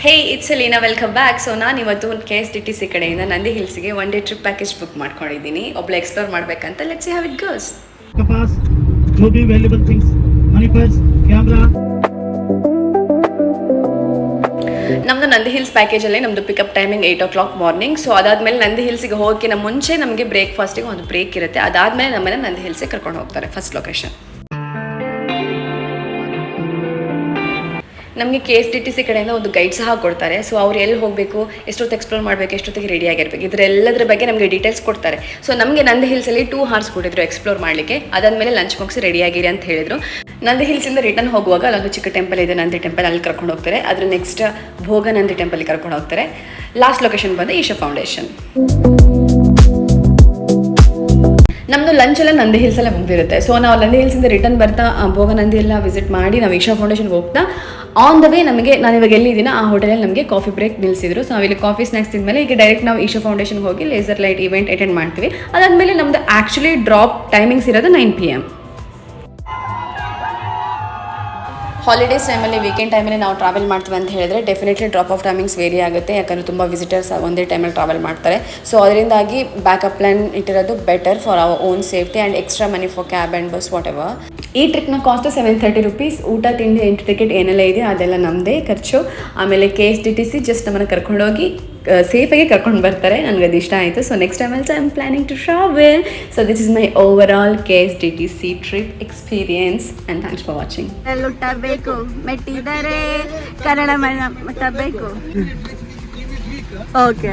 Hey it's Aleena, welcome back. So ನಾನು ಇವತ್ತು KSTTC ಕಡೆಯಿಂದ ನಂದಿ ಹಿಲ್ಸ್ಗೆ one day trip package book ಮಾಡ್ಕೊಂಡಿದ್ದೀನಿ. ಒಬ್ಳು ಎಕ್ಸ್ಪ್ಲೋರ್ ಮಾಡಬೇಕಂತ. Let's see how it goes. Compass, no be valuable things, money purse, camera. ನಮ್ಮದು Nandi hills ಪ್ಯಾಕೇಜಲ್ಲಿ ನಮ್ಮದು pickup timing 8 o'clock morning. So ಅದಾದಮೇಲೆ ನಂದಿ ಹಿಲ್ಸಿಗೆ ಹೋಗೋಕ್ಕಿಂತ ಮುಂಚೆ ನಮಗೆ ಬ್ರೇಕ್ಫಾಸ್ಟಿಗೆ ಒಂದು ಬ್ರೇಕ್ ಇರುತ್ತೆ. ಅದಾದಮೇಲೆ ನಮ್ಮನ್ನು ನಂದಿ ಹಿಲ್ಸಿಗೆ ಕರ್ಕೊಂಡು ಹೋಗ್ತಾರೆ. ಫಸ್ಟ್ ಲೊಕೇಶನ್ ನಮಗೆ KSTTC ಕಡೆಯಿಂದ ಒಂದು ಗೈಡ್ ಸಹ ಕೊಡ್ತಾರೆ. ಸೊ ಅವ್ರು ಎಲ್ಲಿ ಹೋಗಬೇಕು, ಎಷ್ಟೊತ್ತು ಎಕ್ಸ್ಪ್ಲೋರ್ ಮಾಡಬೇಕು, ಎಷ್ಟೊತ್ತಿಗೆ ರೆಡಿ ಆಗಿರಬೇಕು, ಇದರೆಲ್ಲದರ ಬಗ್ಗೆ ನಮಗೆ ಡೀಟೇಲ್ಸ್ ಕೊಡ್ತಾರೆ. ಸೊ ನಮಗೆ ನಂದಿ ಹಿಲ್ಸಲ್ಲಿ 2 hours ಕೊಟ್ಟಿದ್ರು ಎಕ್ಸ್ಪ್ಲೋರ್ ಮಾಡಲಿಕ್ಕೆ. ಅದಾದಮೇಲೆ ಲಂಚ್ ಮುಗಿಸಿ ರೆಡಿ ಆಗಿರಿ ಅಂತ ಹೇಳಿದರು. ನಂದಿ ಹಿಲ್ಸಿಂದ ರಿಟರ್ನ್ ಹೋಗುವಾಗ ಅಲ್ಲೊಂದು ಚಿಕ್ಕ ಟೆಂಪಲ್ ಇದೆ, ನಂದಿ ಟೆಂಪಲ್, ಅಲ್ಲಿ ಕರ್ಕೊಂಡು ಹೋಗ್ತಾರೆ. ಅದ್ರ ನೆಕ್ಸ್ಟ್ ಭೋಗ ನಂದಿ ಟೆಂಪಲ್ಗೆ ಕರ್ಕೊಂಡು ಹೋಗ್ತಾರೆ. ಲಾಸ್ಟ್ ಲೊಕೇಶನ್ ಬಂದು ಈಶಾ ಫೌಂಡೇಶನ್. ನಮ್ಮದು ಲಂಚ್ ಎಲ್ಲ ನಂದಿ ಹಿಲ್ಸಲ್ಲೇ ಮುಗಿದಿರುತ್ತೆ. ಸೊ ನಾವು ನಂದಿ ಹಿಲ್ಸಿಂದ ರಿಟರ್ನ್ ಬರ್ತಾ ಭೋಗ ನಂದಿ ಎಲ್ಲ ವಿಸಿಟ್ ಮಾಡಿ ನಾವು ಈಶಾ ಫೌಂಡೇಶನ್ಗೆ ಹೋಗ್ತಾ ಆನ್ ದ ವೇ ನಮಗೆ ನಾನು ಇವಾಗ ಎಲ್ಲಿದ್ದೀನೋ ಆ ಹೋಟೆಲಲ್ಲಿ ನಮಗೆ ಕಾಫಿ ಬ್ರೇಕ್ ನಿಲ್ಲಿಸಿದ್ರು. ಸೊ ನಾವಿಲ್ಲಿ ಕಾಫಿ ಸ್ನ್ಯಾಕ್ಸ್ ತಿಂದಮೇಲೆ ಈಗ ಡೈರೆಕ್ಟ್ ನಾವು ಈಶಾ ಫೌಂಡೇಶನ್ಗೆ ಹೋಗಿ ಲೇಸರ್ ಲೈಟ್ ಇವೆಂಟ್ ಅಟೆಂಡ್ ಮಾಡ್ತೀವಿ. ಅದಾದಮೇಲೆ ನಮ್ಮದು ಆ್ಯಕ್ಚುಲಿ ಡ್ರಾಪ್ ಟೈಮಿಂಗ್ಸ್ ಇರೋದು 9 PM. ಹಾಲಿಡೇಸ್ ಟೈಮಲ್ಲಿ, ವೀಕೆಂಡ್ ಟೈಮಲ್ಲಿ ನಾವು ಟ್ರಾವೆಲ್ ಮಾಡ್ತೀವಿ ಅಂತ ಹೇಳಿದ್ರೆ definitely drop off timings vary ಆಗುತ್ತೆ. ಯಾಕಂದರೆ ತುಂಬ ವಿಸಿಟರ್ಸ್ ಒಂದೇ ಟೈಮಲ್ಲಿ ಟ್ರಾವೆಲ್ ಮಾಡ್ತಾರೆ. ಸೊ ಅದರಿಂದಾಗಿ ಬ್ಯಾಕಪ್ ಪ್ಲ್ಯಾನ್ ಇಟ್ಟಿರೋದು better for our own safety and extra money for cab and bus whatever. ಈ ಟ್ರಿಪ್ನ ಕಾಸ್ಟ್ 730 rupees. ಊಟ ತಿಂಡಿ ಎಂಟ್ರಿ ಟಿಕೆಟ್ ಏನೆಲ್ಲ ಇದೆ ಅದೆಲ್ಲ ನಮ್ಮದೇ ಖರ್ಚು. ಆಮೇಲೆ KSTTC ಜಸ್ಟ್ ನಮ್ಮನ್ನು ಕರ್ಕೊಂಡೋಗಿ ಸೇಫಾಗಿ ಕರ್ಕೊಂಡು ಬರ್ತಾರೆ. ನನಗೆ ಅದು ಇಷ್ಟ ಆಯಿತು. So next time also I am planning to travel. So this is my overall KSTTC trip experience and thanks for watching. ಲುಟ್ಟಬೇಕು ಮೆಟ್ಟಿದರೆ ಕನ್ನಡ ಮುಟ್ಟಬೇಕು. ಓಕೆ